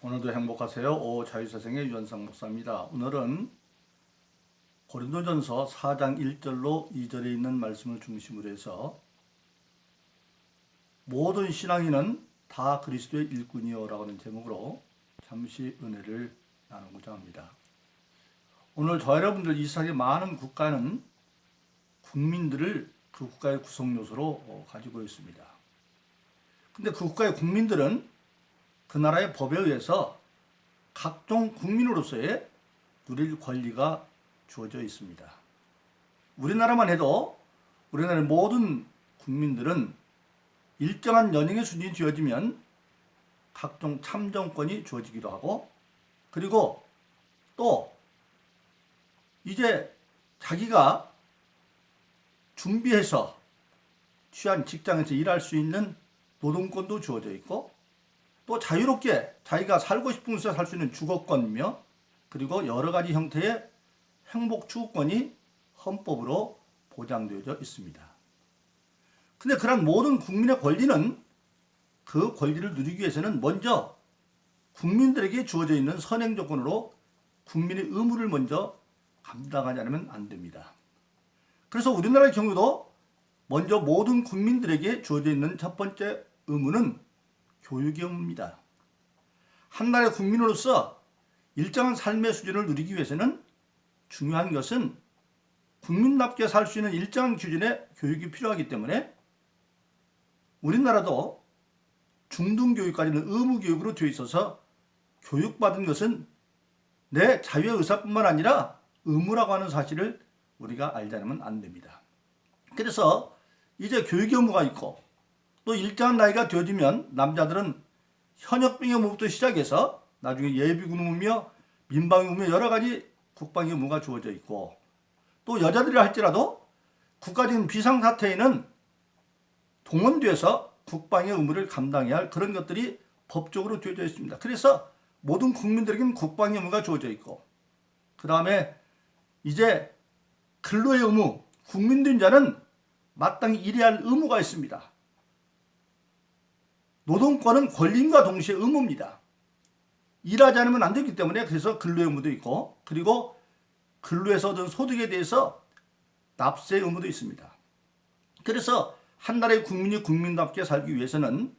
오늘도 행복하세요. 자유세상의 유현상 목사입니다. 오늘은 고린도전서 4장 1절로 2절에 있는 말씀을 중심으로 해서 모든 신앙인은 다 그리스도의 일꾼이요 라고 하는 제목으로 잠시 은혜를 나누고자 합니다. 오늘 저와 여러분들 이 세상의 많은 국가는 국민들을 그 국가의 구성요소로 가지고 있습니다. 근데 그 국가의 국민들은 그 나라의 법에 의해서 각종 국민으로서의 누릴 권리가 주어져 있습니다. 우리나라만 해도 우리나라의 모든 국민들은 일정한 연령의 수준이 되어지면 각종 참정권이 주어지기도 하고, 그리고 또 이제 자기가 준비해서 취한 직장에서 일할 수 있는 노동권도 주어져 있고, 또 자유롭게 자기가 살고 싶은 곳에서 살 수 있는 주거권이며, 그리고 여러 가지 형태의 행복 추구권이 헌법으로 보장되어져 있습니다. 근데 그런 모든 국민의 권리는 그 권리를 누리기 위해서는 먼저 국민들에게 주어져 있는 선행 조건으로 국민의 의무를 먼저 감당하지 않으면 안 됩니다. 그래서 우리나라의 경우도 먼저 모든 국민들에게 주어져 있는 첫 번째 의무는 교육의 의무입니다. 한 나라의 국민으로서 일정한 삶의 수준을 누리기 위해서는 중요한 것은 국민답게 살 수 있는 일정한 기준의 교육이 필요하기 때문에 우리나라도 중등교육까지는 의무교육으로 되어 있어서 교육받은 것은 내 자유의 의사뿐만 아니라 의무라고 하는 사실을 우리가 알지 않으면 안 됩니다. 그래서 이제 교육의 의무가 있고, 또 일정한 나이가 되어지면 남자들은 현역병의 의무부터 시작해서 나중에 예비군 의무며 민방위 의무며 여러 가지 국방의 의무가 주어져 있고, 또 여자들이 할지라도 국가적인 비상사태에는 동원돼서 국방의 의무를 감당해야 할 그런 것들이 법적으로 되어져 있습니다. 그래서 모든 국민들에게는 국방의 의무가 주어져 있고, 그 다음에 이제 근로의 의무, 국민된 자는 마땅히 일해야 할 의무가 있습니다. 노동권은 권리임과 동시에 의무입니다. 일하지 않으면 안 되기 때문에 그래서 근로의 의무도 있고, 그리고 근로에서 얻은 소득에 대해서 납세의 의무도 있습니다. 그래서 한 나라의 국민이 국민답게 살기 위해서는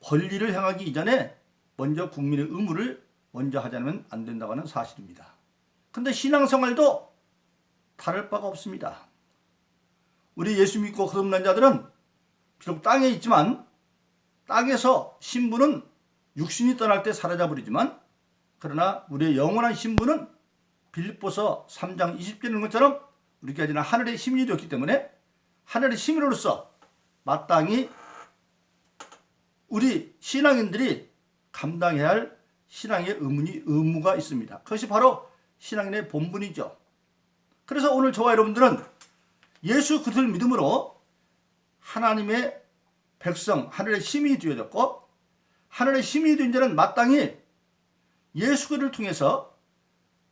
권리를 행하기 이전에 먼저 국민의 의무를 먼저 하지 않으면 안 된다고 하는 사실입니다. 그런데 신앙생활도 다를 바가 없습니다. 우리 예수 믿고 거듭난 자들은 비록 땅에 있지만 땅에서 신분은 육신이 떠날 때 사라져버리지만, 그러나 우리의 영원한 신분은 빌립보서 3장 20절에 있는 것처럼 우리까지는 하늘의 시민이 되었기 때문에 하늘의 시민으로서 마땅히 우리 신앙인들이 감당해야 할 신앙의 의무가 있습니다. 그것이 바로 신앙인의 본분이죠. 그래서 오늘 저와 여러분들은 예수 그리스도를 믿음으로 하나님의 백성, 하늘의 시민이 되어졌고, 하늘의 시민이 된 자는 마땅히 예수 그리스도를 통해서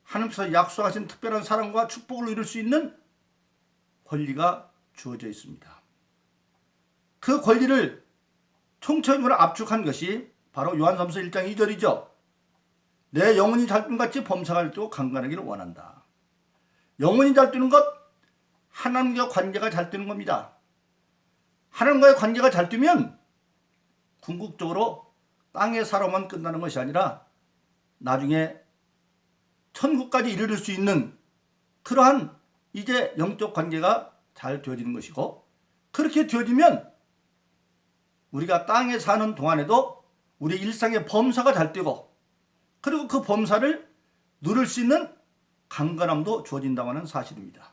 하나님께서 약속하신 특별한 사랑과 축복을 이룰 수 있는 권리가 주어져 있습니다. 그 권리를 총체적으로 압축한 것이 바로 요한삼서 1장 2절이죠. 내 영혼이 잘 뛰는 같이 범사가 뛰고 강건하기를 원한다. 영혼이 잘 뛰는 것, 하나님과 관계가 잘 뛰는 겁니다. 하나님과의 관계가 잘 뛰면 궁극적으로 땅의 사로만 끝나는 것이 아니라 나중에 천국까지 이르를 수 있는 그러한 이제 영적 관계가 잘 되어지는 것이고, 그렇게 되어지면 우리가 땅에 사는 동안에도 우리 일상의 범사가 잘 되고, 그리고 그 범사를 누릴 수 있는 강건함도 주어진다고 하는 사실입니다.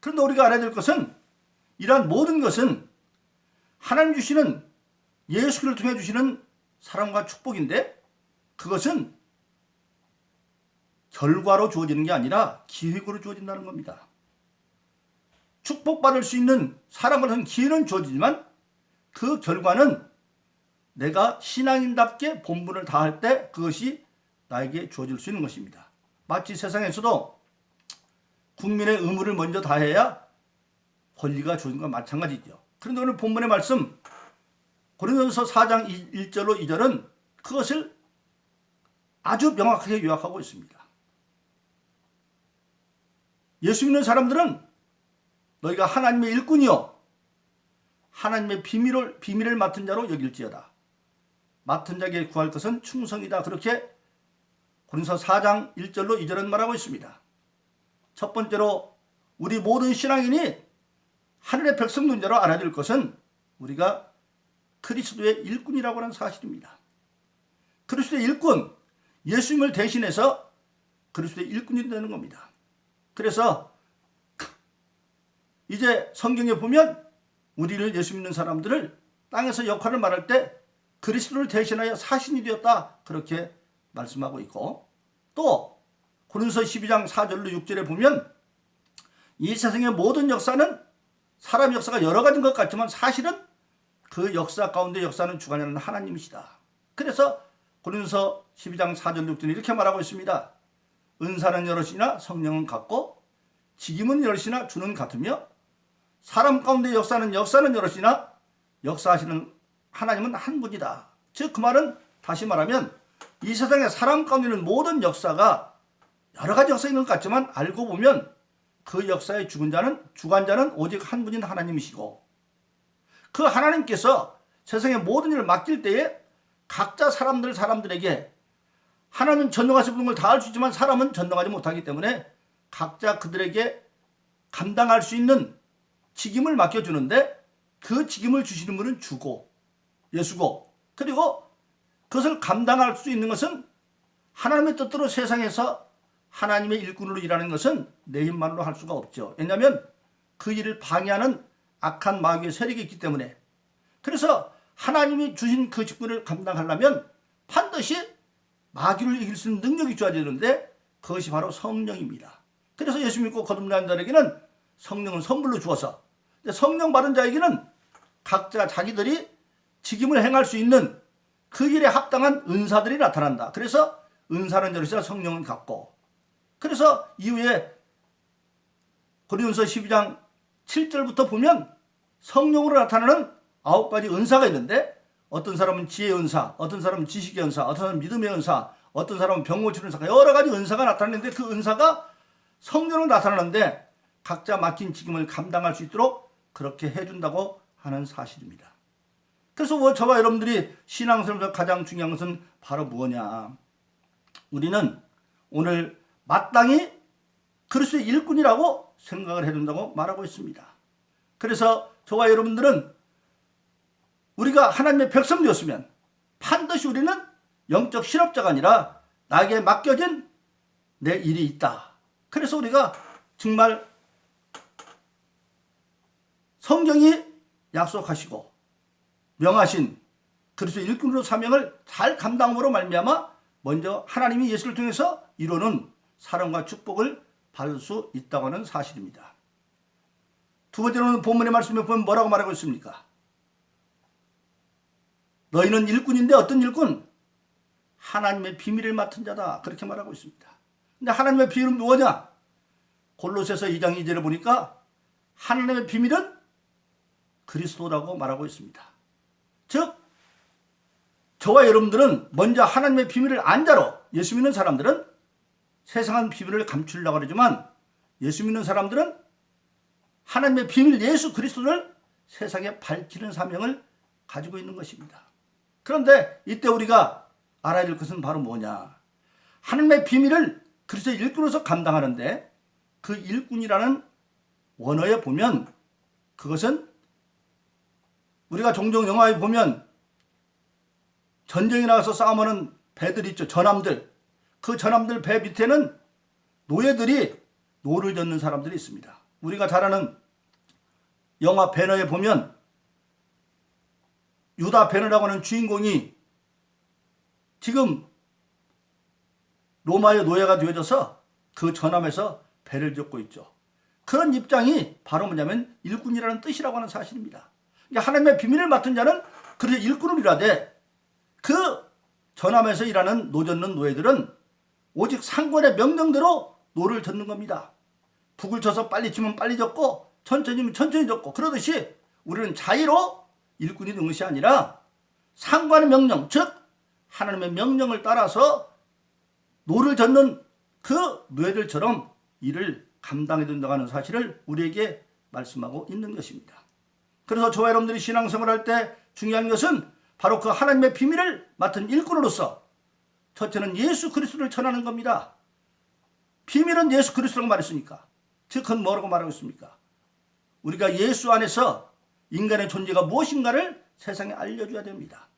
그런데 우리가 알아야 될 것은 이러한 모든 것은 하나님 주시는 예수를 통해 주시는 사랑과 축복인데, 그것은 결과로 주어지는 게 아니라 기획으로 주어진다는 겁니다. 축복받을 수 있는 사랑을 한 기회는 주어지지만 그 결과는 내가 신앙인답게 본분을 다할 때 그것이 나에게 주어질 수 있는 것입니다. 마치 세상에서도 국민의 의무를 먼저 다해야 권리가 주어진 것과 마찬가지죠. 그런데 오늘 본문의 말씀 고린도전서 4장 1절로 2절은 그것을 아주 명확하게 요약하고 있습니다. 예수 믿는 사람들은 너희가 하나님의 일꾼이요 하나님의 비밀을 맡은 자로 여길지어다. 맡은 자에게 구할 것은 충성이다. 그렇게 고린도서 4장 1절로 2절은 말하고 있습니다. 첫 번째로 우리 모든 신앙인이 하늘의 백성된 자로 알아야 될 것은 우리가 그리스도의 일꾼이라고 하는 사실입니다. 그리스도의 일꾼, 예수님을 대신해서 그리스도의 일꾼이 되는 겁니다. 그래서 이제 성경에 보면 우리를 예수 믿는 사람들을 땅에서 역할을 말할 때 그리스도를 대신하여 사신이 되었다 그렇게 말씀하고 있고, 또 고린도서 12장 4절로 6절에 보면 이 세상의 모든 역사는 사람 역사가 여러 가지인 것 같지만 사실은 그 역사 가운데 역사는 주관하는 하나님이시다. 그래서 고린도서 12장 4절 6절에 이렇게 말하고 있습니다. 은사는 여럿이나 성령은 같고 직임은 여럿이나 주는 같으며 사람 가운데 역사는 여럿이나 역사하시는 하나님은 한 분이다. 즉 그 말은 다시 말하면 이 세상에 사람 가운데 있는 모든 역사가 여러 가지 역사가 있는 것 같지만 알고 보면 그 역사의 주관자는 오직 한 분인 하나님이시고, 그 하나님께서 세상의 모든 일을 맡길 때에 각자 사람들에게 하나님은 전능하신 분을 다 할 수 있지만 사람은 전능하지 못하기 때문에 각자 그들에게 감당할 수 있는 직임을 맡겨주는데 그 직임을 주시는 분은 주고 예수고, 그리고 그것을 감당할 수 있는 것은 하나님의 뜻대로 세상에서 하나님의 일꾼으로 일하는 것은 내 힘만으로 할 수가 없죠. 왜냐하면 그 일을 방해하는 악한 마귀의 세력이 있기 때문에. 그래서 하나님이 주신 그 직분을 감당하려면 반드시 마귀를 이길 수 있는 능력이 있어야 되는데 그것이 바로 성령입니다. 그래서 예수 믿고 거듭난 자에게는 성령은 선물로 주어서, 성령 받은 자에게는 각자 자기들이 직임을 행할 수 있는 그 일에 합당한 은사들이 나타난다. 그래서 은사는 여럿이나 성령은 같고, 그래서 이후에 고린도서 12장 7절부터 보면 성령으로 나타나는 9가지 은사가 있는데 어떤 사람은 지혜의 은사, 어떤 사람은 지식의 은사, 어떤 사람은 믿음의 은사, 어떤 사람은 병 고치는 은사, 여러 가지 은사가 나타나는데 그 은사가 성령으로 나타나는데 각자 맡긴 직임을 감당할 수 있도록 그렇게 해준다고 하는 사실입니다. 그래서 저와 여러분들이 신앙생활에서 가장 중요한 것은 바로 무엇냐? 우리는 오늘 마땅히 그리스도의 일꾼이라고 생각을 해둔다고 말하고 있습니다. 그래서 저와 여러분들은 우리가 하나님의 백성 되었으면 반드시 우리는 영적 실업자가 아니라 나에게 맡겨진 내 일이 있다. 그래서 우리가 정말 성경이 약속하시고 명하신 그리스도의 일꾼으로 사명을 잘 감당함으로 말미암아 먼저 하나님이 예수를 통해서 이루는 사랑과 축복을 받을 수 있다고 하는 사실입니다. 두 번째로는 본문의 말씀에 보면 뭐라고 말하고 있습니까? 너희는 일꾼인데 어떤 일꾼? 하나님의 비밀을 맡은 자다. 그렇게 말하고 있습니다. 근데 하나님의 비밀은 뭐냐? 골로새서 2장 2절에 보니까 하나님의 비밀은 그리스도라고 말하고 있습니다. 즉 저와 여러분들은 먼저 하나님의 비밀을 안 자로, 예수 믿는 사람들은 세상은 비밀을 감추려고 하지만 예수 믿는 사람들은 하나님의 비밀 예수 그리스도를 세상에 밝히는 사명을 가지고 있는 것입니다. 그런데 이때 우리가 알아야 될 것은 바로 뭐냐? 하나님의 비밀을 그리스도의 일꾼으로서 감당하는데 그 일꾼이라는 원어에 보면 그것은 우리가 종종 영화에 보면 전쟁에 나가서 싸움하는 배들 있죠. 전함들. 그 전함들 배 밑에는 노예들이 노를 젓는 사람들이 있습니다. 우리가 잘 아는 영화 배너에 보면 유다 배너라고 하는 주인공이 지금 로마의 노예가 되어져서 그 전함에서 배를 젓고 있죠. 그런 입장이 바로 뭐냐면 일꾼이라는 뜻이라고 하는 사실입니다. 하나님의 비밀을 맡은 자는 그래서 일꾼을 일하되 그 전함에서 일하는 노 젓는 노예들은 오직 상관의 명령대로 노를 젓는 겁니다. 북을 쳐서 빨리 치면 빨리 젓고 천천히 치면 천천히 젓고, 그러듯이 우리는 자의로 일꾼이 되는 것이 아니라 상관의 명령, 즉 하나님의 명령을 따라서 노를 젓는 그 노예들처럼 일을 감당해야 된다고 하는 사실을 우리에게 말씀하고 있는 것입니다. 그래서 저와 여러분들이 신앙생활할 때 중요한 것은 바로 그 하나님의 비밀을 맡은 일꾼으로서 첫째는 예수 그리스도를 전하는 겁니다. 비밀은 예수 그리스도라고 말했으니까. 즉 그건 뭐라고 말하고 있습니까? 우리가 예수 안에서 인간의 존재가 무엇인가를 세상에 알려줘야 됩니다.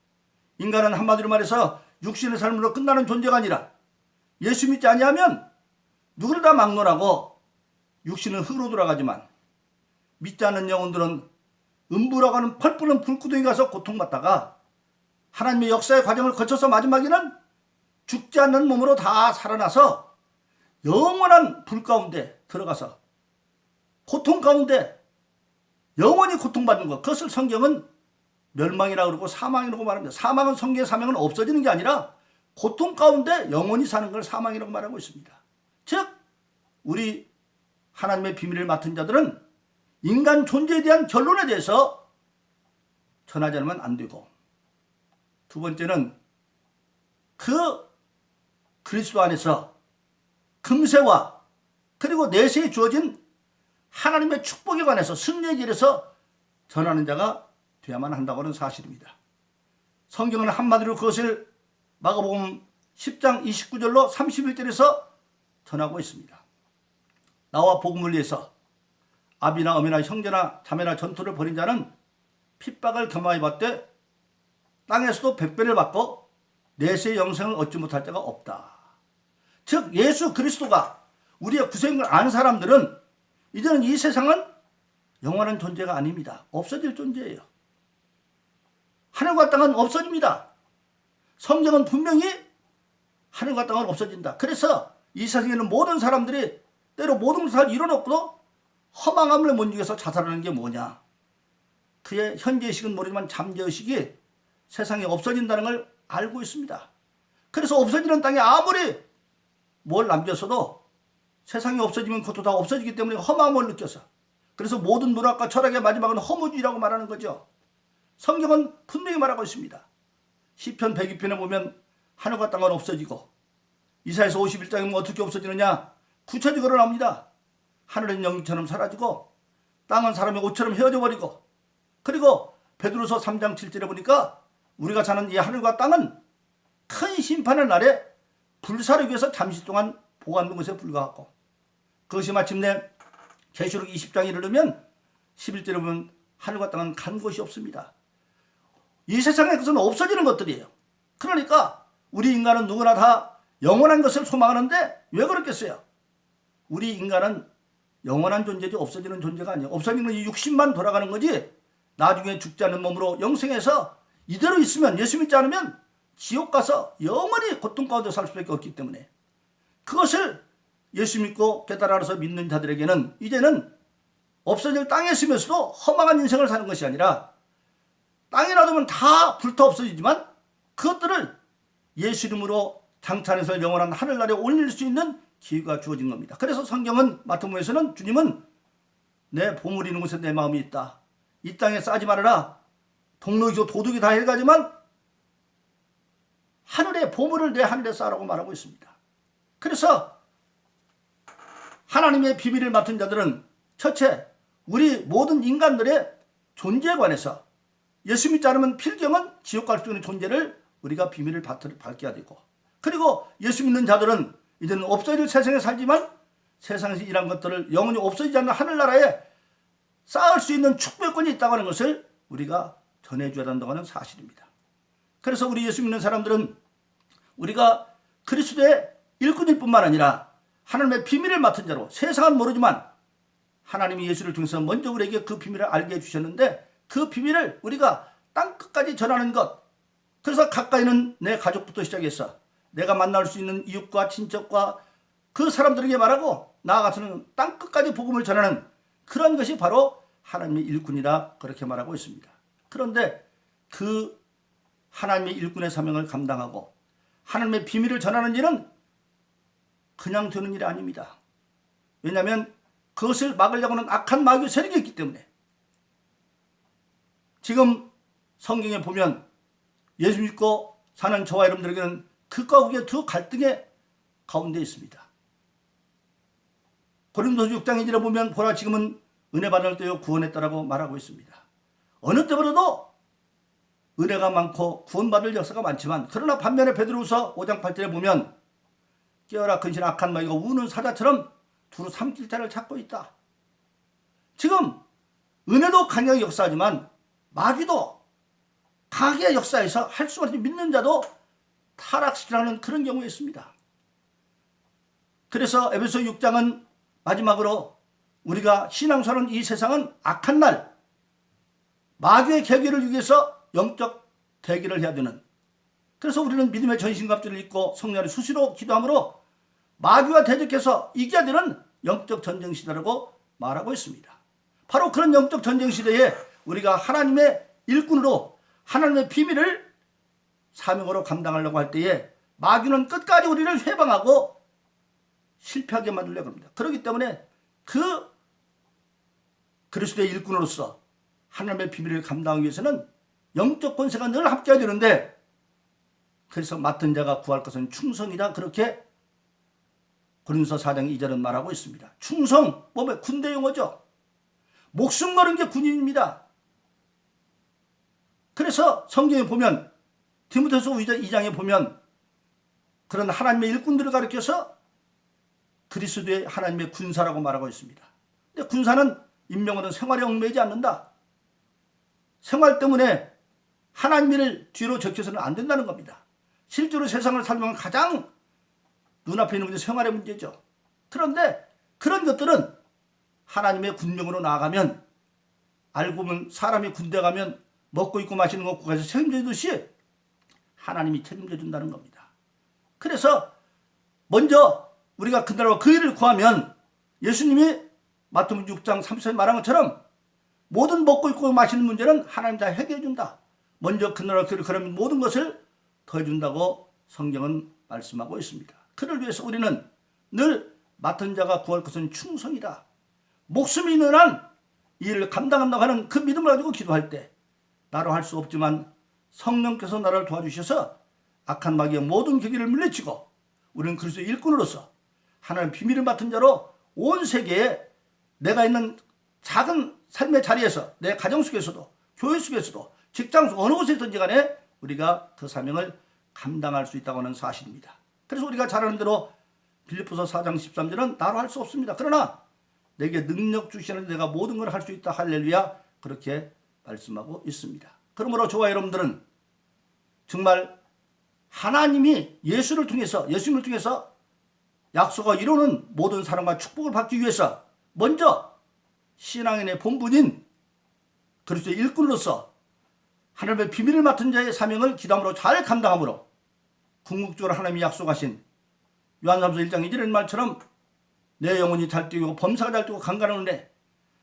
인간은 한마디로 말해서 육신의 삶으로 끝나는 존재가 아니라 예수 믿지 아니하면 누구를 다 막론하고 육신은 흙으로 돌아가지만 믿지 않는 영혼들은 음부라고 하는 펄푸른 불구덩이 가서 고통받다가 하나님의 역사의 과정을 거쳐서 마지막에는 죽지 않는 몸으로 다 살아나서 영원한 불 가운데 들어가서 고통 가운데 영원히 고통받는 것, 그것을 성경은 멸망이라고 그러고 사망이라고 말합니다. 사망은 성경의 사명은 없어지는 게 아니라 고통 가운데 영원히 사는 걸 사망이라고 말하고 있습니다. 즉 우리 하나님의 비밀을 맡은 자들은 인간 존재에 대한 결론에 대해서 전하지 않으면 안 되고, 두 번째는 그 그리스도 안에서 금세와 그리고 내세에 주어진 하나님의 축복에 관해서 승리의 길에서 전하는 자가 되어야만 한다고 하는 사실입니다. 성경은 한마디로 그것을 마가복음 10장 29절로 31절에서 전하고 있습니다. 나와 복음을 위해서 아비나 어미나 형제나 자매나 전투를 벌인 자는 핍박을 겸하여 받되 땅에서도 백배를 받고 내세의 영생을 얻지 못할 자가 없다. 즉 예수 그리스도가 우리의 구세임을 아는 사람들은 이제는 이 세상은 영원한 존재가 아닙니다. 없어질 존재예요. 하늘과 땅은 없어집니다. 성경은 분명히 하늘과 땅은 없어진다. 그래서 이 세상에 있는 모든 사람들이 때로 모든 것을 이뤄놓고도 허망함을 못 이겨서 자살하는 게 뭐냐. 그의 현재의식은 모르지만 잠재의식이 세상에 없어진다는 걸 알고 있습니다. 그래서 없어지는 땅에 아무리 뭘 남겼어도 세상이 없어지면 그것도 다 없어지기 때문에 허망함을 느껴서, 그래서 모든 문학과 철학의 마지막은 허무주의라고 말하는 거죠. 성경은 분명히 말하고 있습니다. 시편 102편에 보면 하늘과 땅은 없어지고, 이사야서 51장에 보면 어떻게 없어지느냐, 구체적으로 나옵니다. 하늘은 연기처럼 사라지고 땅은 사람의 옷처럼 헤어져 버리고, 그리고 베드로서 3장 7절에 보니까 우리가 사는 이 하늘과 땅은 큰 심판의 날에 불사르기 위해서 잠시 동안 보관된 것에 불과하고, 그것이 마침내 계시록 20장에 이르면 11절에 보면 하늘과 땅은 간 곳이 없습니다. 이 세상에 그것은 없어지는 것들이에요. 그러니까 우리 인간은 누구나 다 영원한 것을 소망하는데 왜 그렇겠어요? 우리 인간은 영원한 존재지 없어지는 존재가 아니에요. 없어지는 이 육신만 돌아가는 거지, 나중에 죽지 않는 몸으로 영생해서 이대로 있으면, 예수 믿지 않으면 지옥 가서 영원히 고통 가운데 살 수밖에 없기 때문에, 그것을 예수 믿고 깨달아 알아서 믿는 자들에게는 이제는 없어질 땅에 있으면서도 허망한 인생을 사는 것이 아니라, 땅에 놔두면 다 불타 없어지지만 그것들을 예수 이름으로 장차에서 영원한 하늘나라에 올릴 수 있는 기회가 주어진 겁니다. 그래서 성경은 마태복음에서는 주님은 내 보물이 있는 곳에 내 마음이 있다. 이 땅에 싸지 말아라. 동록이고 도둑이 다 해가지만 하늘의 보물을 내 하늘에 쌓으라고 말하고 있습니다. 그래서 하나님의 비밀을 맡은 자들은 첫째, 우리 모든 인간들의 존재에 관해서 예수 믿지 않으면 필경은 지옥 갈 수 있는 존재를 우리가 비밀을 밝혀야 되고, 그리고 예수 믿는 자들은 이제는 없어질 세상에 살지만 세상에서 일한 것들을 영원히 없어지지 않는 하늘나라에 쌓을 수 있는 축복권이 있다고 하는 것을 우리가 전해줘야 한다고 하는 사실입니다. 그래서 우리 예수 믿는 사람들은 우리가 그리스도의 일꾼일 뿐만 아니라 하나님의 비밀을 맡은 자로, 세상은 모르지만 하나님이 예수를 통해서 먼저 우리에게 그 비밀을 알게 해주셨는데, 그 비밀을 우리가 땅끝까지 전하는 것, 그래서 가까이는 내 가족부터 시작해서 내가 만날 수 있는 이웃과 친척과 그 사람들에게 말하고, 나아가서는 땅끝까지 복음을 전하는 그런 것이 바로 하나님의 일꾼이라 그렇게 말하고 있습니다. 그런데 그 하나님의 일꾼의 사명을 감당하고 하나님의 비밀을 전하는 일은 그냥 되는 일이 아닙니다. 왜냐하면 그것을 막으려고 하는 악한 마귀의 세력이 있기 때문에. 지금 성경에 보면 예수 믿고 사는 저와 여러분들에게는 극과 극의 두 갈등의 가운데 있습니다. 고린도서 6장 1절에 보면 보라 지금은 은혜 받을 때요 구원했다라고 말하고 있습니다. 어느 때보다도 은혜가 많고 구원받을 역사가 많지만 그러나 반면에 베드로후서 5장 8절에 보면 깨어라 근신 악한 마귀가 우는 사자처럼 두루 삼킬 자를 찾고 있다. 지금 은혜도 강하게 역사하지만 마귀도 강하게 역사해서 할 수 없는 믿는 자도 타락시키라는 그런 경우가 있습니다. 그래서 에베소 6장은 마지막으로 우리가 신앙생활은 이 세상은 악한 날 마귀의 계기를 위해서 영적 대기를 해야 되는, 그래서 우리는 믿음의 전신갑주를 입고 성령의 수시로 기도함으로 마귀와 대적해서 이겨야 되는 영적 전쟁시대라고 말하고 있습니다. 바로 그런 영적 전쟁시대에 우리가 하나님의 일꾼으로 하나님의 비밀을 사명으로 감당하려고 할 때에 마귀는 끝까지 우리를 회방하고 실패하게 만들려고 합니다. 그렇기 때문에 그 그리스도의 일꾼으로서 하나님의 비밀을 감당하기 위해서는 영적 권세가 늘 함께해야 되는데, 그래서 맡은 자가 구할 것은 충성이다, 그렇게 고린도서 4장 2절은 말하고 있습니다. 충성, 몸의 군대 용어죠. 목숨 거는 게 군인입니다. 그래서 성경에 보면 디모데후서 2장에 보면 그런 하나님의 일꾼들을 가리켜서 그리스도의 하나님의 군사라고 말하고 있습니다. 근데 군사는 인명으로는 생활에 얽매이지 않는다. 생활 때문에 하나님을 뒤로 적혀서는 안 된다는 겁니다. 실제로 세상을 살면 가장 눈앞에 있는 것이 생활의 문제죠. 그런데 그런 것들은 하나님의 군명으로 나아가면, 알고 보면 사람이 군대 가면 먹고 입고 마시는 거 국가에서 책임져 주듯이 하나님이 책임져 준다는 겁니다. 그래서 먼저 우리가 그나라와 그 일을 구하면 예수님이 마태복음 6장 30절에 말한 것처럼 모든 먹고 입고 마시는 문제는 하나님 다 해결해 준다. 먼저 그나라와 그 일을 구하면 모든 것을 더해 준다고 성경은 말씀하고 있습니다. 그를 위해서 우리는 늘 맡은 자가 구할 것은 충성이다. 목숨이 있는 한 이 일을 감당한다고 하는 그 믿음을 가지고 기도할 때 나로 할 수 없지만 성령께서 나를 도와주셔서 악한 마귀의 모든 계기를 물리치고 우리는 그리스도의 일꾼으로서 하나님의 비밀을 맡은 자로 온 세계에 내가 있는 작은 삶의 자리에서, 내 가정 속에서도, 교회 속에서도, 직장 속 어느 곳에 있든지 간에 우리가 그 사명을 감당할 수 있다고 하는 사실입니다. 그래서 우리가 잘 아는 대로 빌립보서 4장 13절은 나로 할 수 없습니다. 그러나 내게 능력 주시는 내가 모든 걸 할 수 있다. 할렐루야. 그렇게 말씀하고 있습니다. 그러므로 저와 여러분들은 정말 하나님이 예수님을 통해서 약속을 이루는 모든 사랑과 축복을 받기 위해서 먼저 신앙인의 본분인 그리스도의 일꾼으로서 하나님의 비밀을 맡은 자의 사명을 기담으로 잘 감당함으로 궁극적으로 하나님이 약속하신 요한삼서 1장 2절의 말처럼 내 영혼이 잘 뛰고 범사가 잘 뛰고 강건하는데,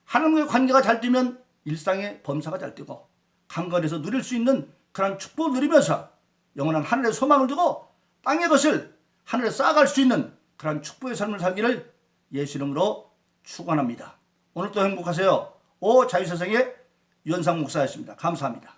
하나님과의 관계가 잘 뛰면 일상의 범사가 잘 뛰고 강건해서 누릴 수 있는 그런 축복을 누리면서 영원한 하늘의 소망을 두고 땅의 것을 하늘에 쌓아갈 수 있는 그런 축복의 삶을 살기를 예수 이름으로 축원합니다. 오늘도 행복하세요. 오 자유세상의 유현상 목사였습니다. 감사합니다.